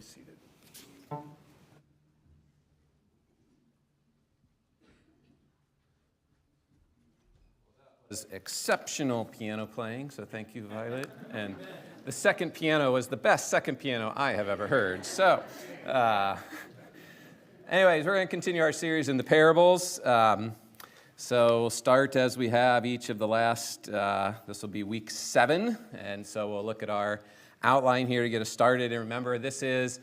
seated. Was exceptional piano playing, so thank you, Violet. And the second piano was the best second piano I have ever heard. So, anyways, we're going to continue our series in the parables. So we'll start as we have each of the last, this will be week 7, and so we'll look at our outline here to get us started. And remember, this is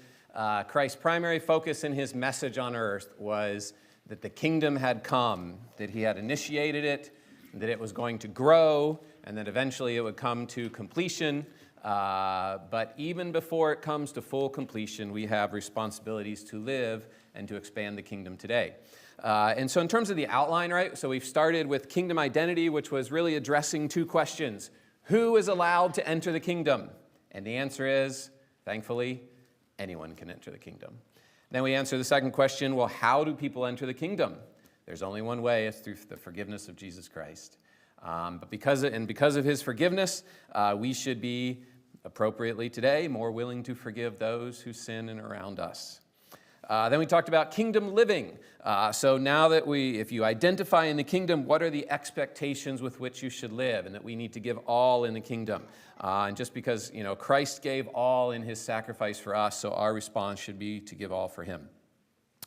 Christ's primary focus in his message on earth was that the kingdom had come, that he had initiated it, that it was going to grow, and that eventually it would come to completion. But even before it comes to full completion, we have responsibilities to live and to expand the kingdom today. And so in terms of the outline, right, so we've started with kingdom identity, which was really addressing 2 questions. Who is allowed to enter the kingdom? And the answer is, thankfully, anyone can enter the kingdom. Then we answer the second question, well, how do people enter the kingdom? There's only one way, it's through the forgiveness of Jesus Christ. But because of his forgiveness, we should be, appropriately today, more willing to forgive those who sin and around us. Then we talked about kingdom living. So now that if you identify in the kingdom, what are the expectations with which you should live, and that we need to give all in the kingdom. And just because, Christ gave all in his sacrifice for us, so our response should be to give all for him.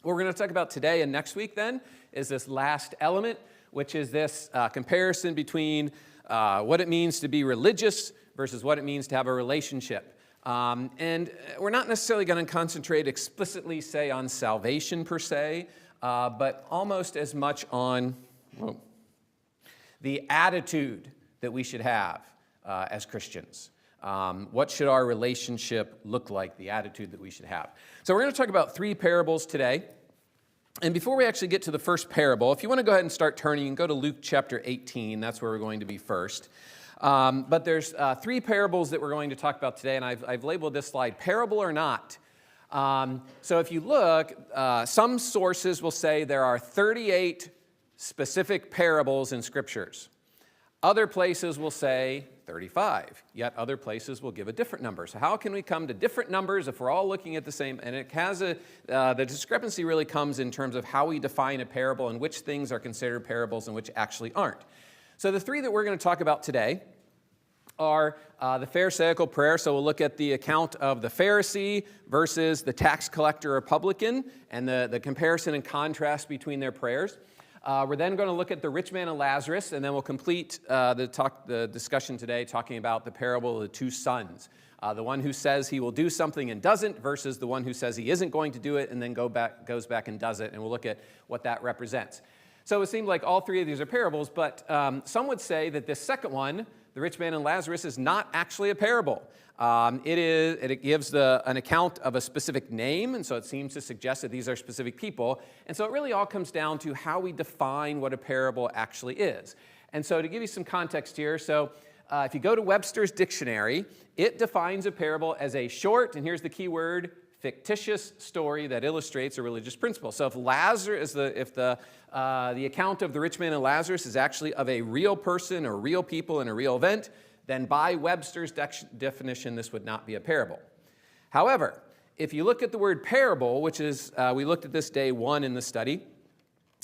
What we're going to talk about today and next week then is this last element, which is this comparison between what it means to be religious versus what it means to have a relationship. And we're not necessarily going to concentrate explicitly, say, on salvation per se, but almost as much on the attitude that we should have as Christians. What should our relationship look like, the attitude that we should have? So we're going to talk about 3 parables today. And before we actually get to the first parable, if you want to go ahead and start turning, you can go to Luke chapter 18. That's where we're going to be first. But there's 3 parables that we're going to talk about today, and I've labeled this slide, parable or not. So if you look, some sources will say there are 38 specific parables in scriptures. Other places will say 35, yet other places will give a different number. So how can we come to different numbers if we're all looking at the same? And it has the discrepancy really comes in terms of how we define a parable and which things are considered parables and which actually aren't. So the 3 that we're going to talk about today are the Pharisaical prayer. So we'll look at the account of the Pharisee versus the tax collector or publican and the comparison and contrast between their prayers. We're then going to look at the rich man and Lazarus, and then we'll complete the discussion today talking about the parable of the 2 sons. The one who says he will do something and doesn't versus the one who says he isn't going to do it and then goes back and does it, and we'll look at what that represents. So it seemed like all 3 of these are parables, but some would say that this second one, the rich man and Lazarus, is not actually a parable. It gives an account of a specific name, and so it seems to suggest that these are specific people. And so it really all comes down to how we define what a parable actually is. And so to give you some context here, so if you go to Webster's dictionary, it defines a parable as a short, and here's the key word, fictitious story that illustrates a religious principle. So if the account of the rich man and Lazarus is actually of a real person or real people in a real event, then by Webster's definition, this would not be a parable. However, if you look at the word parable, which is, we looked at this day 1 in the study,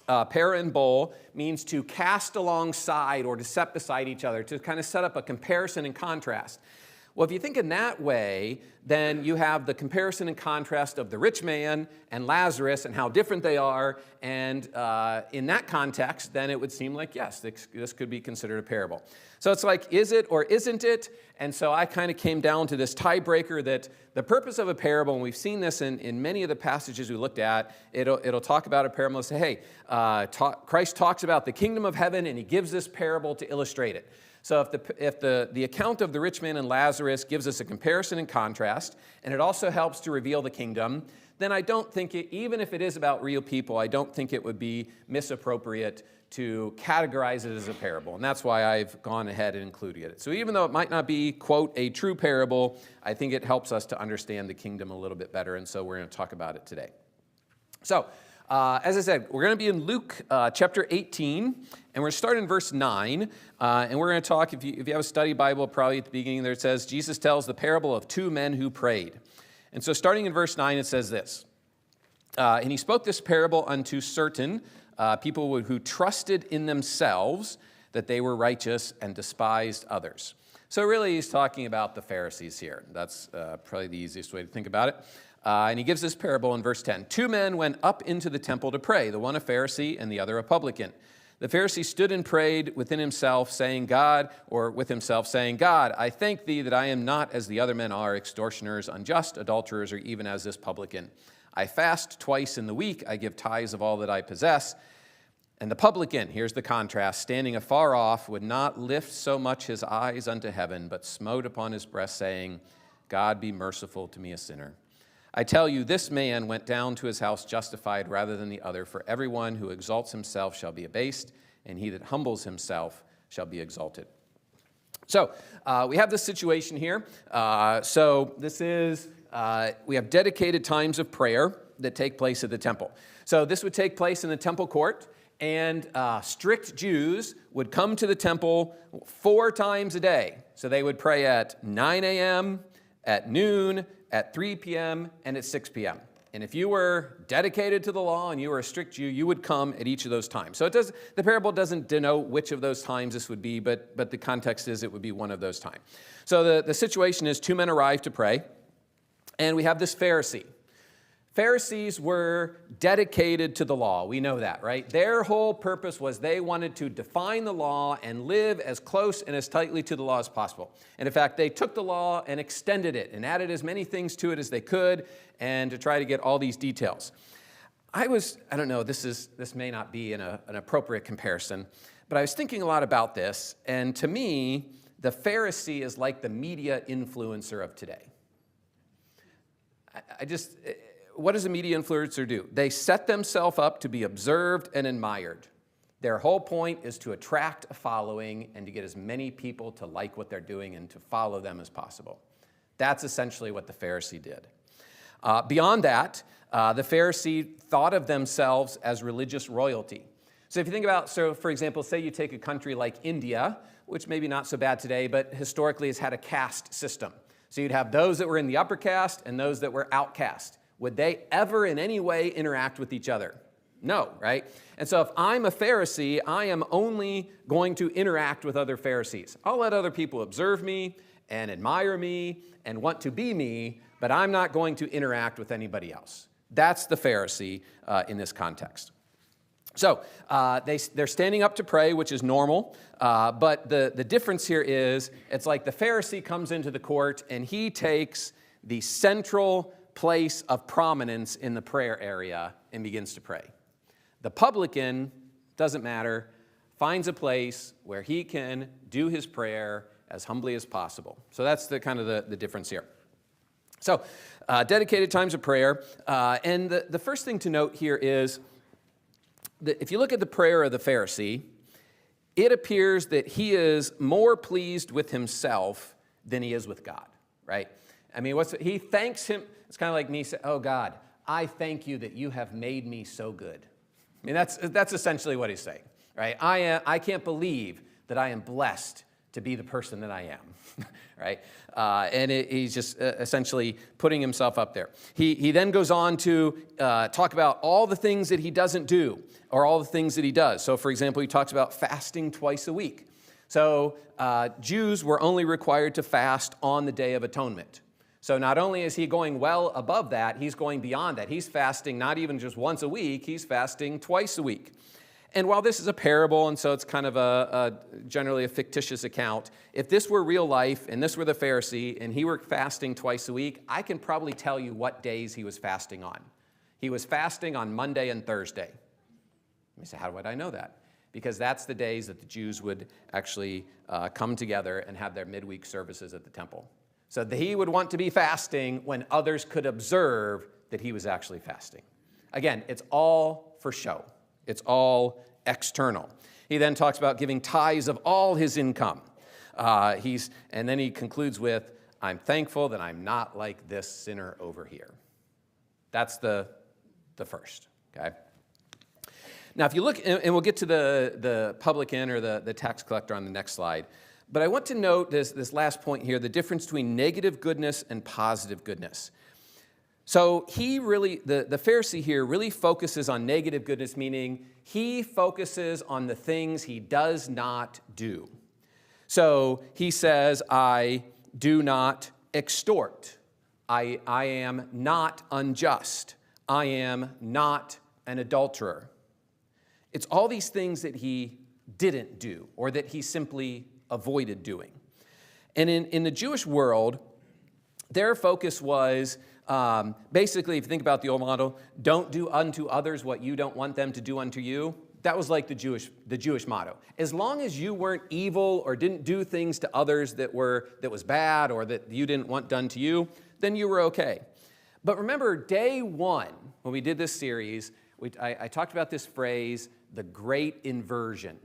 para and bol means to cast alongside or to set beside each other, to kind of set up a comparison and contrast. Well, if you think in that way, then you have the comparison and contrast of the rich man and Lazarus and how different they are. And in that context, then it would seem like, yes, this could be considered a parable. So it's like, is it or isn't it? And so I kind of came down to this tiebreaker that the purpose of a parable, and we've seen this in many of the passages we looked at, it'll talk about a parable and say, hey, Christ talks about the kingdom of heaven, and he gives this parable to illustrate it. So if the account of the rich man and Lazarus gives us a comparison and contrast, and it also helps to reveal the kingdom, then I don't think even if it is about real people, I don't think it would be misappropriate to categorize it as a parable. And that's why I've gone ahead and included it. So even though it might not be, quote, a true parable, I think it helps us to understand the kingdom a little bit better, and so we're going to talk about it today. So, as I said, we're going to be in Luke chapter 18, and we're going to start in verse 9, and we're going to talk, if you have a study Bible, probably at the beginning there it says, Jesus tells the parable of 2 men who prayed. And so starting in verse 9, it says this, and he spoke this parable unto certain people who trusted in themselves that they were righteous and despised others. So really he's talking about the Pharisees here. That's probably the easiest way to think about it. And he gives this parable in verse 10. 2 men went up into the temple to pray, the one a Pharisee and the other a publican. The Pharisee stood and prayed within himself, saying, God, I thank thee that I am not as the other men are, extortioners, unjust, adulterers, or even as this publican. I fast twice in the week. I give tithes of all that I possess. And the publican, here's the contrast, standing afar off, would not lift so much his eyes unto heaven, but smote upon his breast, saying, God be merciful to me, a sinner. I tell you, this man went down to his house justified rather than the other, for everyone who exalts himself shall be abased, and he that humbles himself shall be exalted. So we have this situation here. We have dedicated times of prayer that take place at the temple. So this would take place in the temple court, and strict Jews would come to the temple 4 times a day. So they would pray at 9 a.m., at noon, at 3 p.m., and at 6 p.m. And if you were dedicated to the law and you were a strict Jew, you would come at each of those times. So the parable doesn't denote which of those times this would be, but the context is it would be one of those times. So the situation is 2 men arrive to pray, and we have this Pharisee. Pharisees were dedicated to the law. We know that, right? Their whole purpose was they wanted to define the law and live as close and as tightly to the law as possible. And in fact, they took the law and extended it and added as many things to it as they could, and to try to get all these details. I don't know, this may not be an appropriate comparison, but I was thinking a lot about this, and to me, the Pharisee is like the media influencer of today. What does a media influencer do? They set themselves up to be observed and admired. Their whole point is to attract a following and to get as many people to like what they're doing and to follow them as possible. That's essentially what the Pharisee did. Beyond that, the Pharisee thought of themselves as religious royalty. So if you think about, for example, say you take a country like India, which maybe not so bad today, but historically has had a caste system. So you'd have those that were in the upper caste and those that were outcast. Would they ever in any way interact with each other? No, right? And so if I'm a Pharisee, I am only going to interact with other Pharisees. I'll let other people observe me and admire me and want to be me, but I'm not going to interact with anybody else. That's the Pharisee in this context. So they're standing up to pray, which is normal, but the difference here is it's like the Pharisee comes into the court and he takes the central place of prominence in the prayer area and begins to pray. The publican, doesn't matter, finds a place where he can do his prayer as humbly as possible. So that's the difference here. So dedicated times of prayer. And the first thing to note here is that if you look at the prayer of the Pharisee, it appears that he is more pleased with himself than he is with God, right? I mean, he thanks him. It's kind of like me saying, oh, God, I thank you that you have made me so good. I mean, that's essentially what he's saying, right? I can't believe that I am blessed to be the person that I am, right? He's just essentially putting himself up there. He then goes on to talk about all the things that he doesn't do or all the things that he does. So, for example, he talks about fasting twice a week. So Jews were only required to fast on the Day of Atonement. So not only is he going well above that, he's going beyond that. He's fasting not even just once a week, he's fasting twice a week. And while this is a parable, and so it's kind of generally a fictitious account, if this were real life and this were the Pharisee and he were fasting twice a week, I can probably tell you what days he was fasting on. He was fasting on Monday and Thursday. You say, how would I know that? Because that's the days that the Jews would actually come together and have their midweek services at the temple. So that he would want to be fasting when others could observe that he was actually fasting. Again, it's all for show. It's all external. He then talks about giving tithes of all his income. And then he concludes with, I'm thankful that I'm not like this sinner over here. That's the first, okay? Now, if you look, and we'll get to the publican or the tax collector on the next slide, but I want to note this last point here, the difference between negative goodness and positive goodness. So he really, the Pharisee here really focuses on negative goodness, meaning he focuses on the things he does not do. So he says, I do not extort. I am not unjust. I am not an adulterer. It's all these things that he didn't do or that he simply avoided doing. And in the Jewish world, their focus was basically, if you think about the old model, don't do unto others what you don't want them to do unto you. That was like the Jewish motto. As long as you weren't evil or didn't do things to others that was bad or that you didn't want done to you, then you were okay. But remember, day one, when we did this series, I talked about this phrase, the great inversion.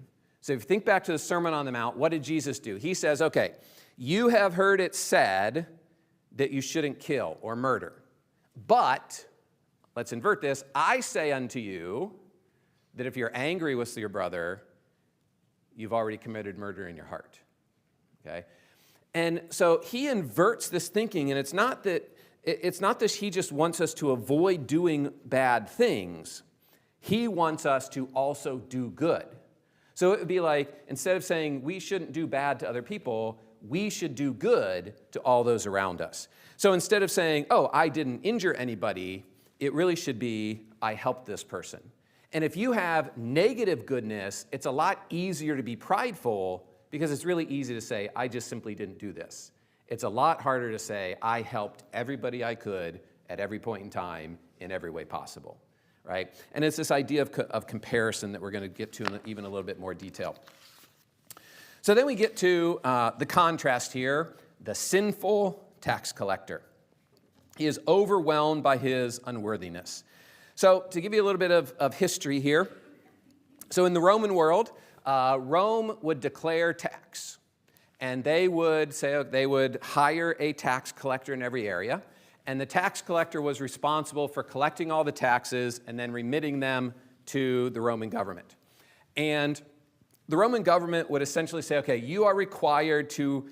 So if you think back to the Sermon on the Mount, what did Jesus do? He says, okay, you have heard it said that you shouldn't kill or murder. But, let's invert this, I say unto you that if you're angry with your brother, you've already committed murder in your heart. Okay? And so he inverts this thinking, and it's not that he just wants us to avoid doing bad things. He wants us to also do good. So it would be like, instead of saying we shouldn't do bad to other people, we should do good to all those around us. So instead of saying, oh, I didn't injure anybody, it really should be, I helped this person. And if you have negative goodness, it's a lot easier to be prideful because it's really easy to say, I just simply didn't do this. It's a lot harder to say, I helped everybody I could at every point in time in every way possible, right? And it's this idea of comparison that we're going to get to in even a little bit more detail. So then we get to the contrast here, the sinful tax collector. He is overwhelmed by his unworthiness. So to give you a little bit of history here, so in the Roman world, Rome would declare tax. And they would hire a tax collector in every area. And the tax collector was responsible for collecting all the taxes and then remitting them to the Roman government. And the Roman government would essentially say, okay, you are required to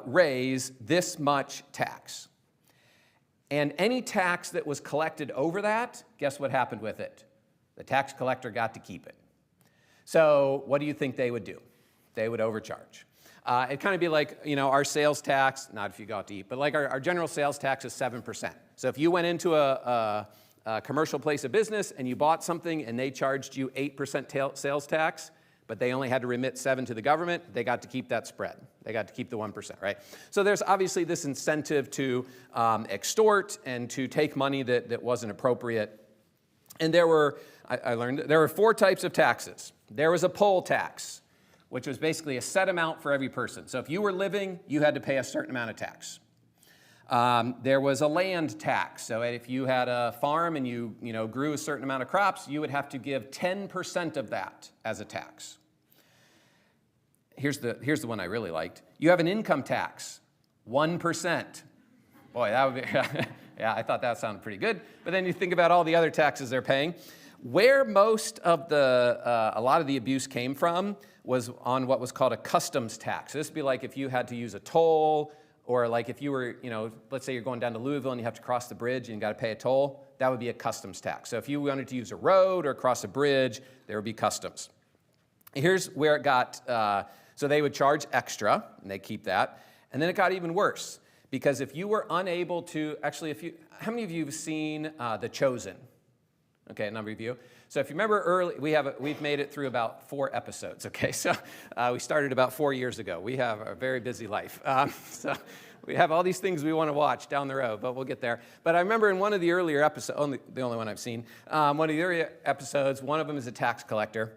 raise this much tax. And any tax that was collected over that, guess what happened with it? The tax collector got to keep it. So what do you think they would do? They would overcharge. It'd kind of be like, our sales tax, not if you go out to eat, but like our general sales tax is 7%. So if you went into a commercial place of business and you bought something and they charged you 8% sales tax, but they only had to remit 7 to the government, they got to keep that spread. They got to keep the 1%, right? So there's obviously this incentive to extort and to take money that wasn't appropriate. And I learned there were 4 types of taxes. There was a poll tax, which was basically a set amount for every person. So if you were living, you had to pay a certain amount of tax. There was a land tax. So if you had a farm and you grew a certain amount of crops, you would have to give 10% of that as a tax. Here's the one I really liked. You have an income tax, 1%. Boy, that would be, yeah, I thought that sounded pretty good. But then you think about all the other taxes they're paying. Where most of a lot of the abuse came from was on what was called a customs tax. This would be like if you had to use a toll, or like if you were, let's say you're going down to Louisville and you have to cross the bridge and you got to pay a toll, that would be a customs tax. So if you wanted to use a road or cross a bridge, there would be customs. Here's where it got, so they would charge extra, and they keep that. And then it got even worse, because if you were unable to, how many of you have seen The Chosen? Okay, a number of you. So if you remember early, we've made it through about 4 episodes, okay? So we started about 4 years ago. We have a very busy life. So we have all these things we want to watch down the road, but we'll get there. But I remember in one of the earlier episodes, the only one I've seen, one of the earlier episodes, one of them is a tax collector,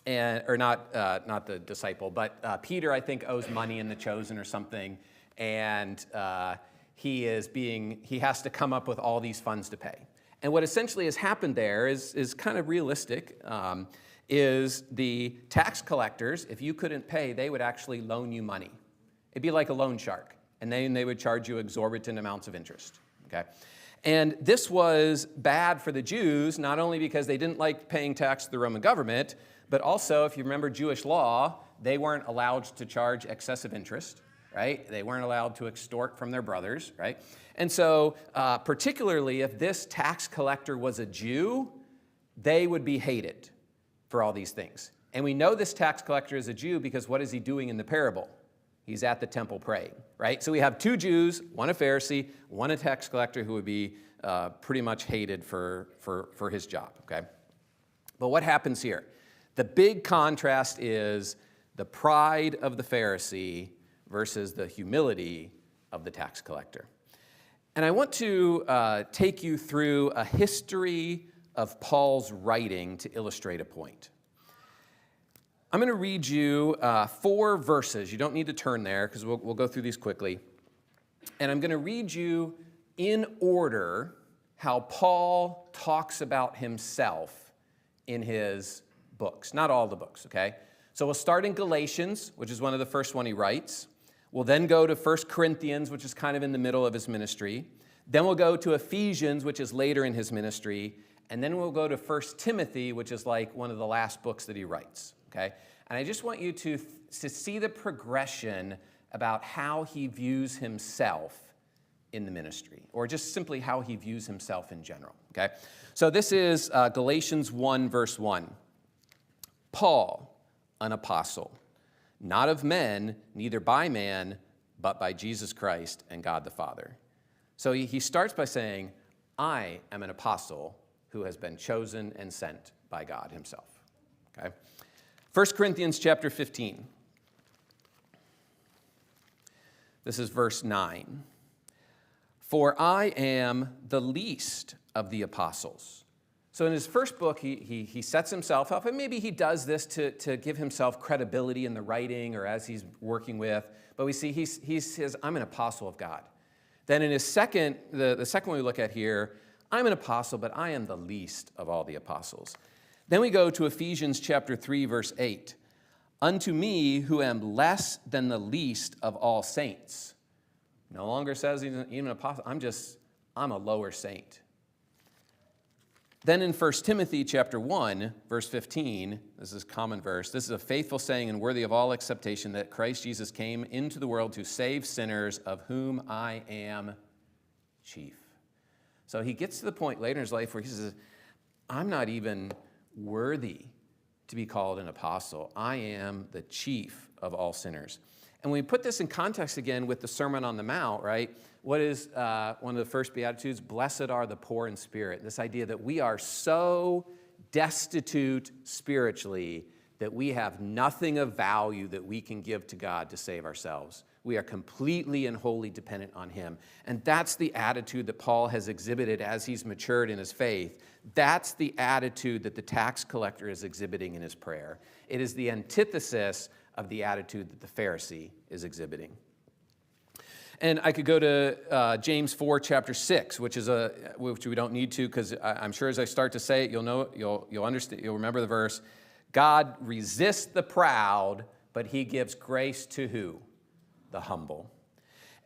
or not the disciple, but Peter, I think, owes money in The Chosen or something, and he has to come up with all these funds to pay. And what essentially has happened there is kind of realistic, is the tax collectors, if you couldn't pay, they would actually loan you money. It'd be like a loan shark, and then they would charge you exorbitant amounts of interest, okay? And this was bad for the Jews, not only because they didn't like paying tax to the Roman government, but also, if you remember Jewish law, they weren't allowed to charge excessive interest. right? They weren't allowed to extort from their brothers, right? And so particularly if this tax collector was a Jew, they would be hated for all these things. And we know this tax collector is a Jew because what is he doing in the parable? He's at the temple praying, right? So we have two Jews, one a Pharisee, one a tax collector who would be pretty much hated for his job, okay? But what happens here? The big contrast is the pride of the Pharisee versus the humility of the tax collector. And I want to take you through a history of Paul's writing to illustrate a point. I'm going to read you 4 verses. You don't need to turn there because we'll go through these quickly. And I'm going to read you in order how Paul talks about himself in his books. Not all the books, okay? So we'll start in Galatians, which is one of the first one he writes. We'll then go to 1 Corinthians, which is kind of in the middle of his ministry. Then we'll go to Ephesians, which is later in his ministry. And then we'll go to 1 Timothy, which is like one of the last books that he writes. Okay? And I just want you to see the progression about how he views himself in the ministry, or just simply how he views himself in general. Okay? So this is Galatians 1, verse 1. Paul, an apostle, not of men, neither by man, but by Jesus Christ and God the Father. So he starts by saying, I am an apostle who has been chosen and sent by God himself. Okay? 1 Corinthians chapter 15. This is verse 9. For I am the least of the apostles. So in his first book, he sets himself up, and maybe he does this to give himself credibility in the writing or as he's working with. But we see he says, I'm an apostle of God. Then in his second, the second one we look at here, I'm an apostle, but I am the least of all the apostles. Then we go to Ephesians chapter 3, verse 8. Unto me, who am less than the least of all saints. No longer says he's even an apostle. I'm a lower saint. Then in 1 Timothy chapter 1, verse 15, this is a common verse. This is a faithful saying and worthy of all acceptation that Christ Jesus came into the world to save sinners, of whom I am chief. So he gets to the point later in his life where he says, I'm not even worthy to be called an apostle. I am the chief of all sinners. And when we put this in context again with the Sermon on the Mount, right? What is one of the first Beatitudes? Blessed are the poor in spirit. This idea that we are so destitute spiritually that we have nothing of value that we can give to God to save ourselves. We are completely and wholly dependent on him. And that's the attitude that Paul has exhibited as he's matured in his faith. That's the attitude that the tax collector is exhibiting in his prayer. It is the antithesis of the attitude that the Pharisee is exhibiting. And I could go to James 4, chapter 6, which we don't need to, because I'm sure as I start to say it, you'll understand, you'll remember the verse. God resists the proud, but he gives grace to who? The humble.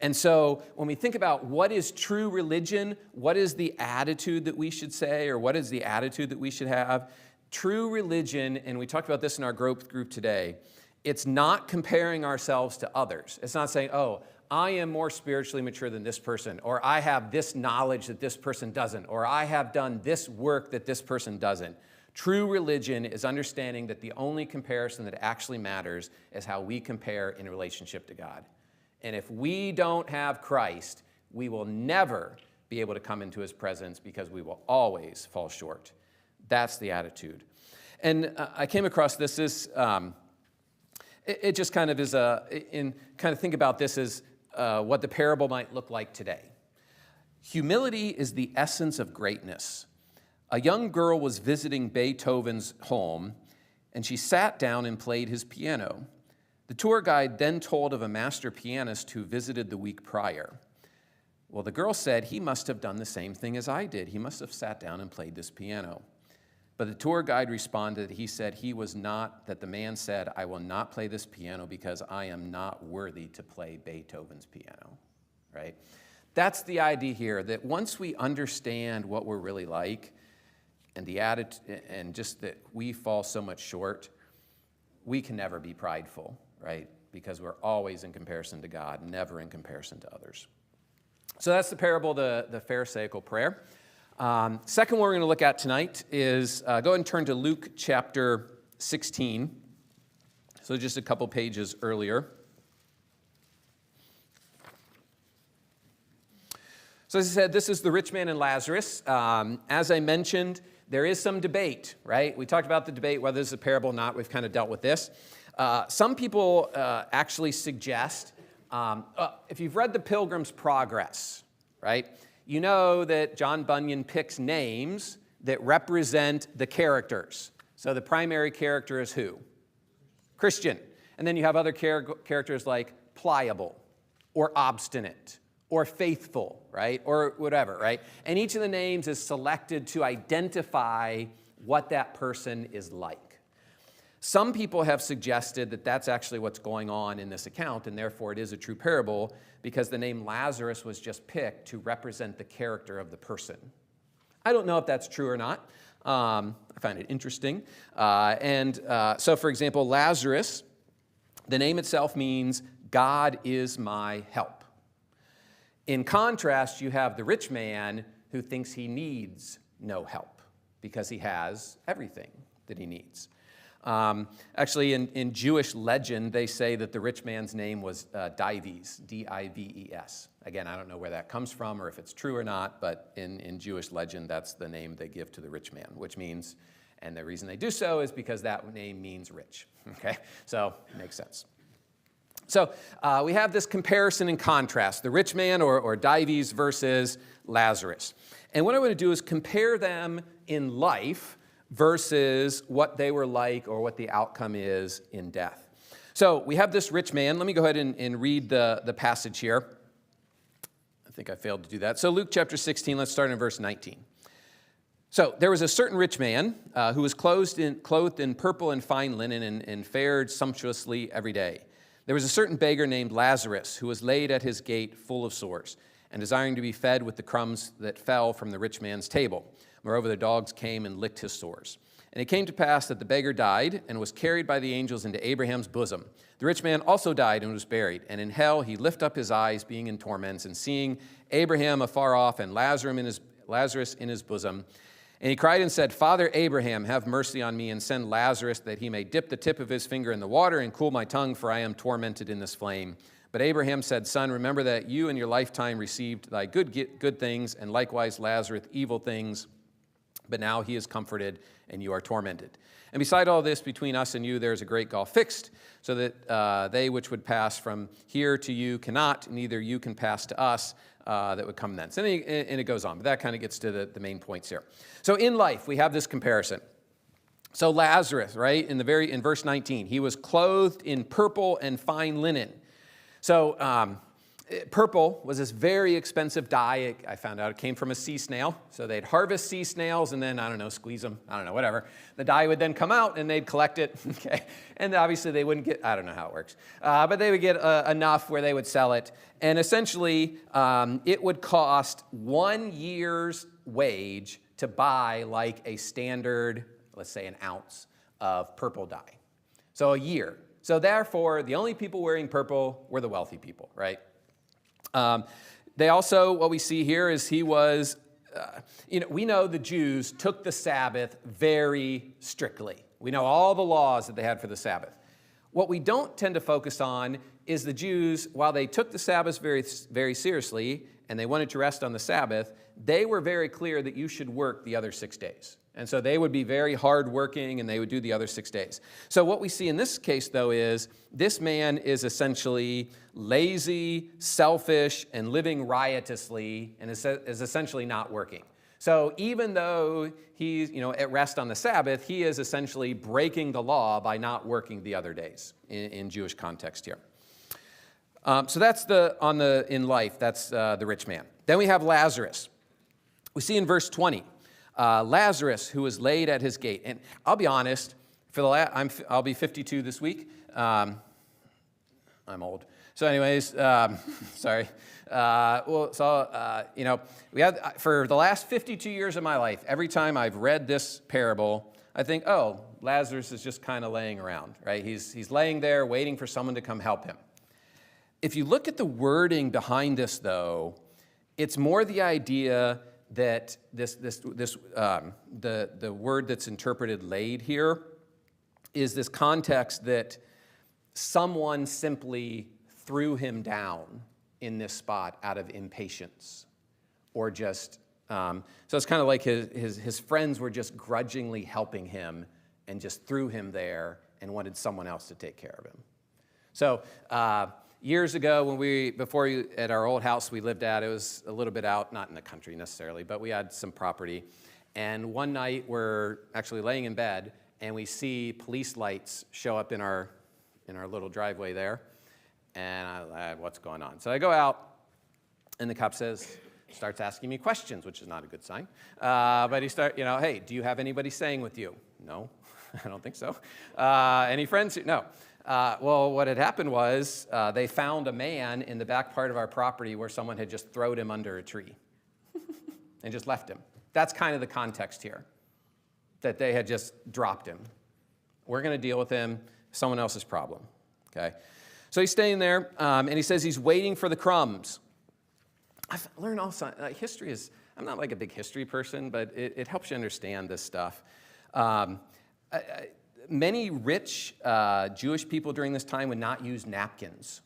And so when we think about what is true religion, what is the attitude that we should say, or what is the attitude that we should have? True religion, and we talked about this in our growth group today, it's not comparing ourselves to others. It's not saying, oh, I am more spiritually mature than this person, or I have this knowledge that this person doesn't, or I have done this work that this person doesn't. True religion is understanding that the only comparison that actually matters is how we compare in relationship to God. And if we don't have Christ, we will never be able to come into his presence because we will always fall short. That's the attitude. And I came across this. It just kind of is think about this as what the parable might look like today. Humility is the essence of greatness. A young girl was visiting Beethoven's home, and she sat down and played his piano. The tour guide then told of a master pianist who visited the week prior. Well, the girl said, he must have done the same thing as I did. He must have sat down and played this piano. But the tour guide responded, that the man said, I will not play this piano because I am not worthy to play Beethoven's piano, right? That's the idea here, that once we understand what we're really like and the attitude, and just that we fall so much short, we can never be prideful, right? because we're always in comparison to God, never in comparison to others. So that's the parable, the Pharisaical prayer. Second one we're going to look at tonight is, go ahead and turn to Luke chapter 16. So just a couple pages earlier. So as I said, this is the rich man and Lazarus. As I mentioned, there is some debate, right? We talked about the debate, whether this is a parable or not. We've kind of dealt with this. Some people actually suggest, if you've read The Pilgrim's Progress, right, you know that John Bunyan picks names that represent the characters. So the primary character is who? Christian. And then you have other characters like pliable or obstinate or faithful, right, or whatever, right? And each of the names is selected to identify what that person is like. Some people have suggested that that's actually what's going on in this account, and therefore it is a true parable because the name Lazarus was just picked to represent the character of the person. I don't know if that's true or not. I find it interesting. So, for example, Lazarus, the name itself means God is my help. In contrast, you have the rich man who thinks he needs no help because he has everything that he needs. Actually, in Jewish legend, they say that the rich man's name was Dives, D-I-V-E-S. Again, I don't know where that comes from or if it's true or not, but in Jewish legend, that's the name they give to the rich man, which means, and the reason they do so is because that name means rich, okay? So it makes sense. So we have this comparison and contrast, the rich man or Dives versus Lazarus. And what I want to do is compare them in life versus what they were like or what the outcome is in death. So we have this rich man. Let me go ahead and read the passage here. I think I failed to do that. So Luke chapter 16, let's start in verse 19. So there was a certain rich man who was clothed in purple and fine linen and fared sumptuously every day. There was a certain beggar named Lazarus who was laid at his gate full of sores and desiring to be fed with the crumbs that fell from the rich man's table. Moreover, the dogs came and licked his sores. And it came to pass that the beggar died and was carried by the angels into Abraham's bosom. The rich man also died and was buried. And in hell he lifted up his eyes, being in torments, and seeing Abraham afar off and Lazarus in his bosom. And he cried and said, Father Abraham, have mercy on me and send Lazarus that he may dip the tip of his finger in the water and cool my tongue, for I am tormented in this flame. But Abraham said, Son, remember that you in your lifetime received thy good things, and likewise Lazarus evil things. But now he is comforted, and you are tormented. And beside all this, between us and you, there is a great gulf fixed, so that they which would pass from here to you cannot, neither you can pass to us that would come thence. And it goes on, but that kind of gets to the main points here. So in life, we have this comparison. So Lazarus, right, in verse 19, he was clothed in purple and fine linen. So purple was this very expensive dye. I found out it came from a sea snail. So they'd harvest sea snails and then, squeeze them, whatever. The dye would then come out and they'd collect it, okay? And obviously they wouldn't get, I don't know how it works, but they would get enough where they would sell it. And essentially, it would cost 1 year's wage to buy like a standard, let's say an ounce of purple dye. So a year. So therefore, the only people wearing purple were the wealthy people, right? They also, what we see here is he was, we know the Jews took the Sabbath very strictly. We know all the laws that they had for the Sabbath. What we don't tend to focus on is the Jews, while they took the Sabbath very, very seriously and they wanted to rest on the Sabbath, they were very clear that you should work the other 6 days. And so they would be very hardworking and they would do the other 6 days. So what we see in this case, though, is this man is essentially lazy, selfish, and living riotously and is essentially not working. So even though he's at rest on the Sabbath, he is essentially breaking the law by not working the other days in Jewish context here. So that's in life, that's the rich man. Then we have Lazarus. We see in verse 20. Lazarus, who was laid at his gate. And I'll be honest, I'll be 52 this week. I'm old. So anyways, sorry. We had for the last 52 years of my life, every time I've read this parable, I think, oh, Lazarus is just kind of laying around, right? He's laying there waiting for someone to come help him. If you look at the wording behind this, though, it's more the idea that the word that's interpreted laid here is this context that someone simply threw him down in this spot out of impatience, or just so it's kind of like his friends were just grudgingly helping him and just threw him there and wanted someone else to take care of him. So years ago, at our old house we lived at, it was a little bit out, not in the country necessarily, but we had some property. And one night we're actually laying in bed, and we see police lights show up in our little driveway there. And what's going on? So I go out, and the cop starts asking me questions, which is not a good sign. But he hey, do you have anybody staying with you? No, I don't think so. Any friends? No. Well, what had happened was they found a man in the back part of our property where someone had just thrown him under a tree and just left him. That's kind of the context here, that they had just dropped him. We're going to deal with him, someone else's problem, okay? So he's staying there, and he says he's waiting for the crumbs. I've learned also, history is, I'm not like a big history person, but it helps you understand this stuff. Many rich Jewish people during this time would not use napkins.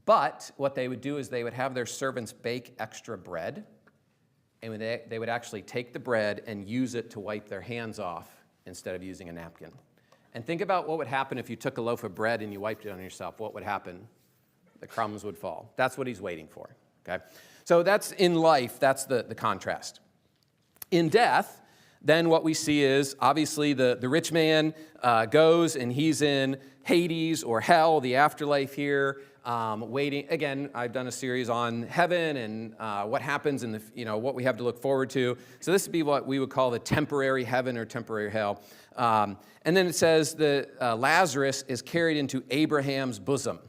But what they would do is they would have their servants bake extra bread, and they would actually take the bread and use it to wipe their hands off instead of using a napkin. And think about what would happen if you took a loaf of bread and you wiped it on yourself. What would happen? The crumbs would fall. That's what he's waiting for, okay? So that's in life, that's the contrast. In death, then what we see is, obviously, the rich man goes and he's in Hades or hell, the afterlife here, waiting. Again, I've done a series on heaven and what happens in what we have to look forward to. So this would be what we would call the temporary heaven or temporary hell. And then it says that Lazarus is carried into Abraham's bosom.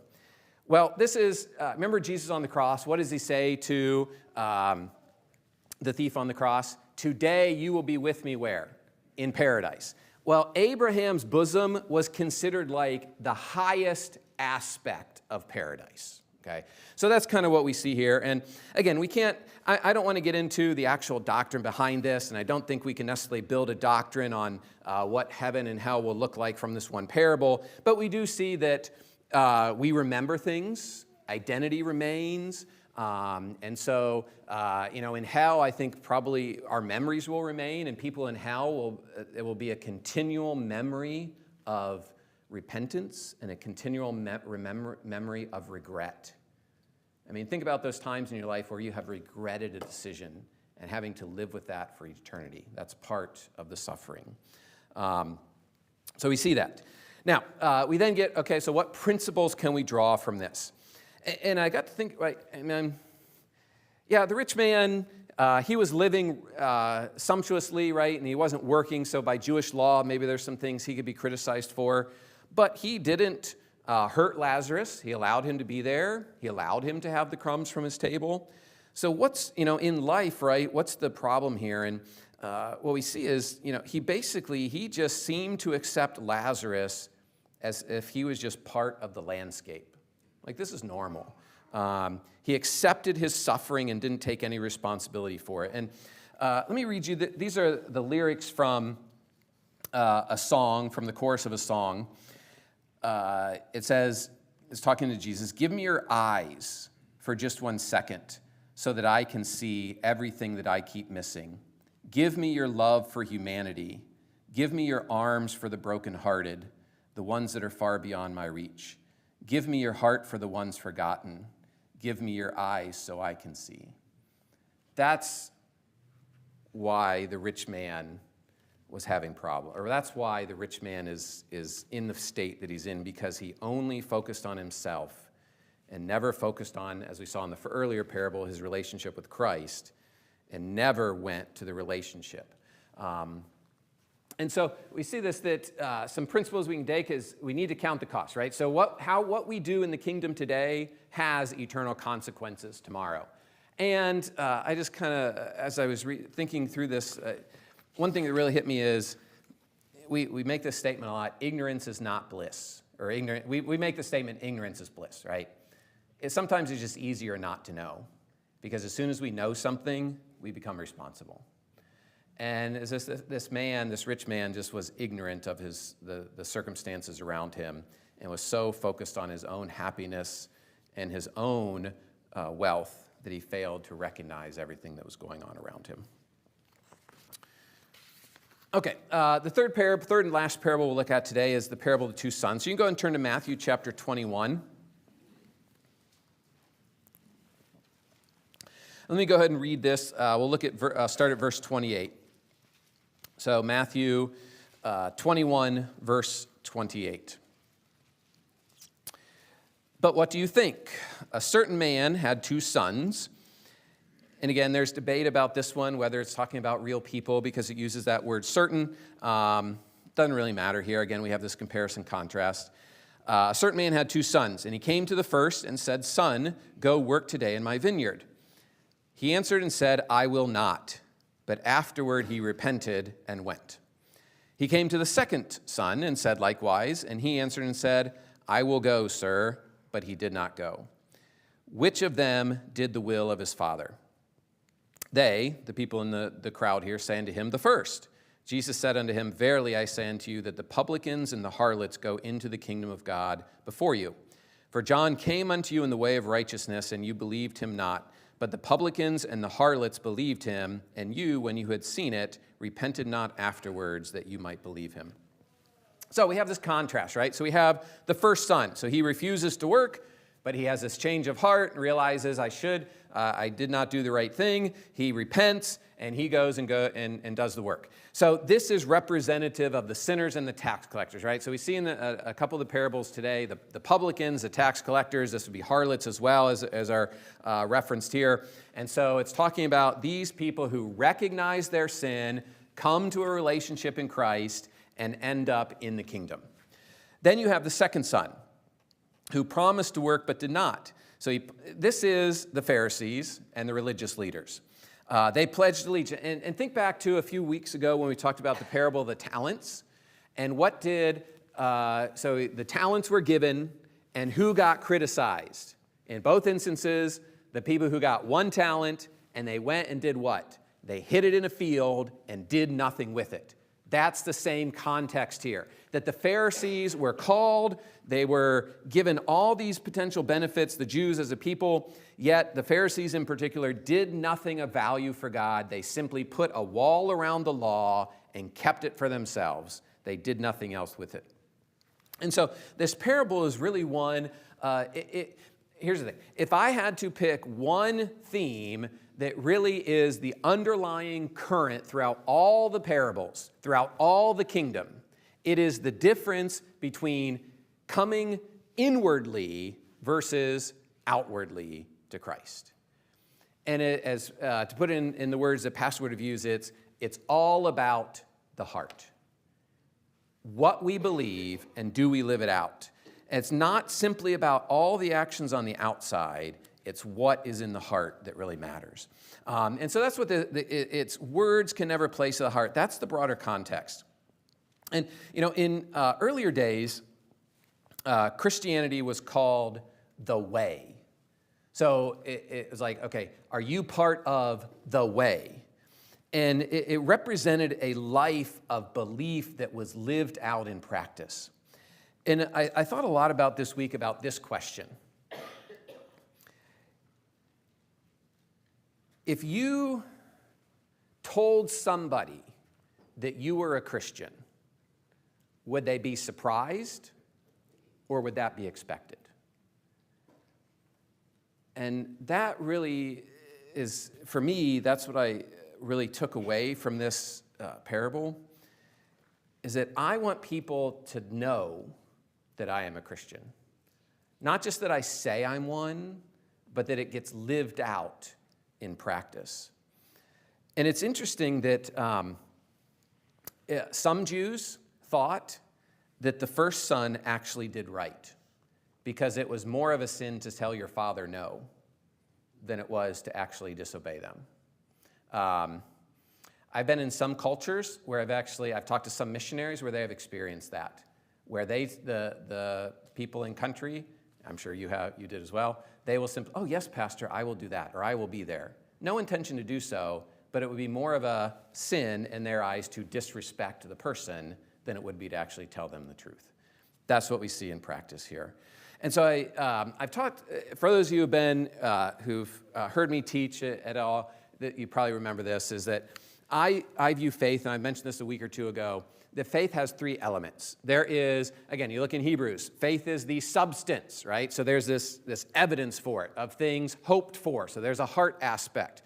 Well, this is, remember Jesus on the cross? What does he say to the thief on the cross? Today you will be with me where? In paradise. Well, Abraham's bosom was considered like the highest aspect of paradise, okay? So that's kind of what we see here. And again, I don't want to get into the actual doctrine behind this, and I don't think we can necessarily build a doctrine on what heaven and hell will look like from this one parable, but we do see that we remember things, identity remains, and so, in hell, I think probably our memories will remain, and people in hell it will be a continual memory of repentance and a continual memory of regret. I mean, think about those times in your life where you have regretted a decision and having to live with that for eternity. That's part of the suffering. So we see that. Now, we then get, okay, so what principles can we draw from this? And I got to think, right, the rich man, he was living sumptuously, right, and he wasn't working, so by Jewish law, maybe there's some things he could be criticized for. But he didn't hurt Lazarus. He allowed him to be there. He allowed him to have the crumbs from his table. So what's, in life, right, what's the problem here? And what we see is, he just seemed to accept Lazarus as if he was just part of the landscape. Like, this is normal. He accepted his suffering and didn't take any responsibility for it. And let me read you, these are the lyrics from a song, from the chorus of a song. It says, it's talking to Jesus, "Give me your eyes for just 1 second so that I can see everything that I keep missing. Give me your love for humanity. Give me your arms for the brokenhearted, the ones that are far beyond my reach. Give me your heart for the ones forgotten. Give me your eyes so I can see." That's why the rich man was having problems, or that's why the rich man is in the state that he's in, because he only focused on himself and never focused on, as we saw in the earlier parable, his relationship with Christ, and never went to the relationship. And so we see this, that some principles we can take is we need to count the cost, right? So what we do in the kingdom today has eternal consequences tomorrow. And I just kind of, as I was thinking through this, one thing that really hit me is we make this statement a lot: ignorance is not bliss. Or we make the statement, ignorance is bliss, right? Sometimes it's just easier not to know, because as soon as we know something, we become responsible. And as this rich man, just was ignorant of the circumstances around him and was so focused on his own happiness and his own wealth that he failed to recognize everything that was going on around him. Okay, the third and last parable we'll look at today is the parable of the two sons. So you can go and turn to Matthew chapter 21. Let me go ahead and read this. We'll look at start at verse 28. So Matthew 21, verse 28. But what do you think? A certain man had two sons. And again, there's debate about this one, whether it's talking about real people, because it uses that word certain. Doesn't really matter here. Again, we have this comparison contrast. A certain man had two sons, and he came to the first and said, "Son, go work today in my vineyard." He answered and said, "I will not." But afterward he repented and went. He came to the second son and said likewise, and he answered and said, "I will go, sir." But he did not go. Which of them did the will of his father? They, the people in the crowd here, say unto him, "The first." Jesus said unto him, "Verily I say unto you, that the publicans and the harlots go into the kingdom of God before you. For John came unto you in the way of righteousness, and you believed him not. But the publicans and the harlots believed him, and you, when you had seen it, repented not afterwards, that you might believe him." So we have this contrast, right? So we have the first son. So he refuses to work, but he has this change of heart and realizes, I did not do the right thing. He repents, and he goes and does the work. So this is representative of the sinners and the tax collectors, right? So we see in a couple of the parables today, the publicans, the tax collectors. This would be harlots as well as are referenced here. And so it's talking about these people who recognize their sin, come to a relationship in Christ, and end up in the kingdom. Then you have the second son, who promised to work but did not. So this is the Pharisees and the religious leaders. They pledged allegiance. And think back to a few weeks ago when we talked about the parable of the talents. And what did, so the talents were given, and who got criticized? In both instances, the people who got one talent, and they went and did what? They hid it in a field and did nothing with it. That's the same context here, that the Pharisees were called, they were given all these potential benefits, the Jews as a people, yet the Pharisees in particular did nothing of value for God. They simply put a wall around the law and kept it for themselves. They did nothing else with it. And so this parable is really one, here's the thing. If I had to pick one theme that really is the underlying current throughout all the parables, throughout all the kingdom, it is the difference between coming inwardly versus outwardly to Christ. And to put it in the words that Pastor would have used, it's all about the heart. What we believe, and do we live it out? And it's not simply about all the actions on the outside. It's what is in the heart that really matters. And so that's what it's words can never place the heart. That's the broader context. And, in earlier days, Christianity was called the way. So it was like, okay, are you part of the way? And it represented a life of belief that was lived out in practice. And I thought a lot about this week about this question. If you told somebody that you were a Christian, would they be surprised or would that be expected? And that really is, for me, that's what I really took away from this parable, is that I want people to know that I am a Christian. Not just that I say I'm one, but that it gets lived out in practice. And it's interesting that some Jews thought that the first son actually did right because it was more of a sin to tell your father no than it was to actually disobey them. I've been in some cultures where I've talked to some missionaries where they have experienced that, where the people in country, I'm sure you did as well, they will simply, oh yes, pastor, I will do that, or I will be there. No intention to do so, but it would be more of a sin in their eyes to disrespect the person than it would be to actually tell them the truth. That's what we see in practice here. And so I've taught, for those of you who've heard me teach at all, that you probably remember this, is that I view faith, and I mentioned this a week or two ago, that faith has three elements. There is, again, you look in Hebrews, faith is the substance, right? So there's this evidence for it, of things hoped for. So there's a heart aspect.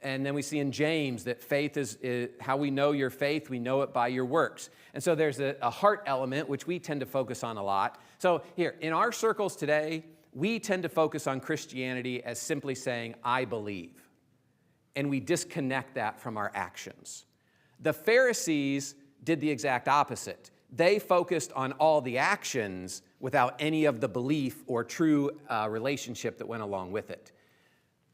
And then we see in James that faith is how we know your faith, we know it by your works. And so there's a heart element, which we tend to focus on a lot. So here, in our circles today, we tend to focus on Christianity as simply saying, I believe. And we disconnect that from our actions. The Pharisees did the exact opposite. They focused on all the actions without any of the belief or true relationship that went along with it.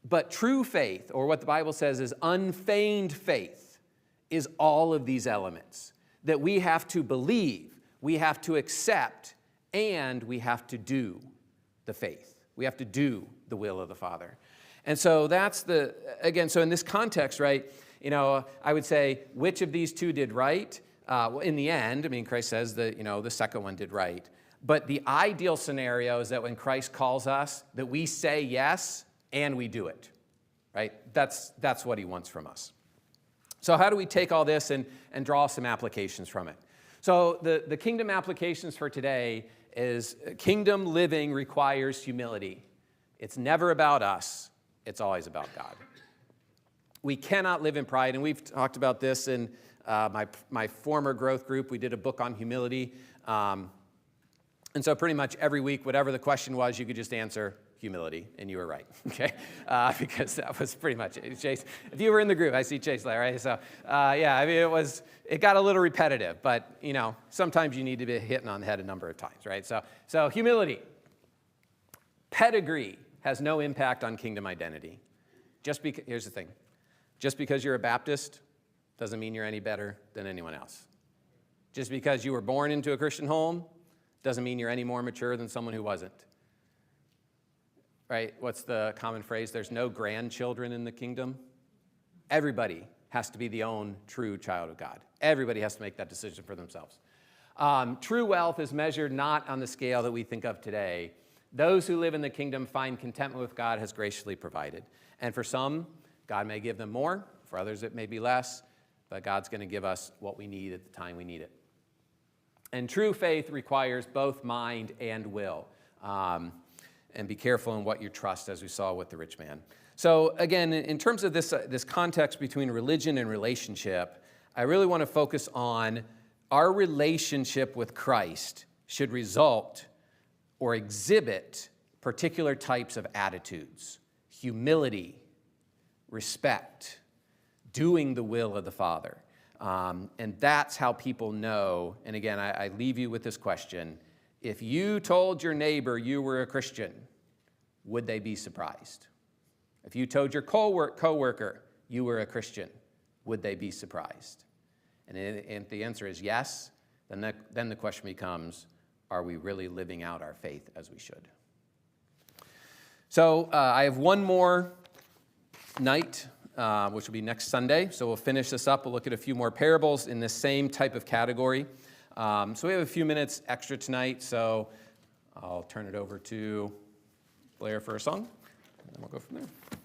But true faith, or what the Bible says is unfeigned faith, is all of these elements that we have to believe, we have to accept, and we have to do the faith. We have to do the will of the Father. And so that's so in this context, right, I would say, which of these two did right? Well, in the end, Christ says that, the second one did right. But the ideal scenario is that when Christ calls us, that we say yes and we do it, right? That's what he wants from us. So how do we take all this and draw some applications from it? So the kingdom applications for today is kingdom living requires humility. It's never about us. It's always about God. We cannot live in pride, and we've talked about this in my former growth group. We did a book on humility. And so pretty much every week, whatever the question was, you could just answer humility, and you were right, okay? Because that was pretty much it. Chase, if you were in the group, I see Chase there, right? So, it got a little repetitive, but, sometimes you need to be hitting on the head a number of times, right? So humility. Pedigree has no impact on kingdom identity. Here's the thing. Just because you're a Baptist doesn't mean you're any better than anyone else. Just because you were born into a Christian home doesn't mean you're any more mature than someone who wasn't. Right? What's the common phrase? There's no grandchildren in the kingdom. Everybody has to be the own true child of God. Everybody has to make that decision for themselves. True wealth is measured not on the scale that we think of today. Those who live in the kingdom find contentment with God has graciously provided. And for some, God may give them more. For others, it may be less. But God's going to give us what we need at the time we need it. And true faith requires both mind and will. And be careful in what you trust, as we saw with the rich man. So again, in terms of this context between religion and relationship, I really want to focus on our relationship with Christ should result or exhibit particular types of attitudes: humility, respect, doing the will of the Father. And that's how people know, and again, I leave you with this question: if you told your neighbor you were a Christian, would they be surprised? If you told your coworker you were a Christian, would they be surprised? And if the answer is yes, then the question becomes, are we really living out our faith as we should? So I have one more night, which will be next Sunday. So we'll finish this up. We'll look at a few more parables in the same type of category. So we have a few minutes extra tonight, so I'll turn it over to Blair for a song, and then we'll go from there.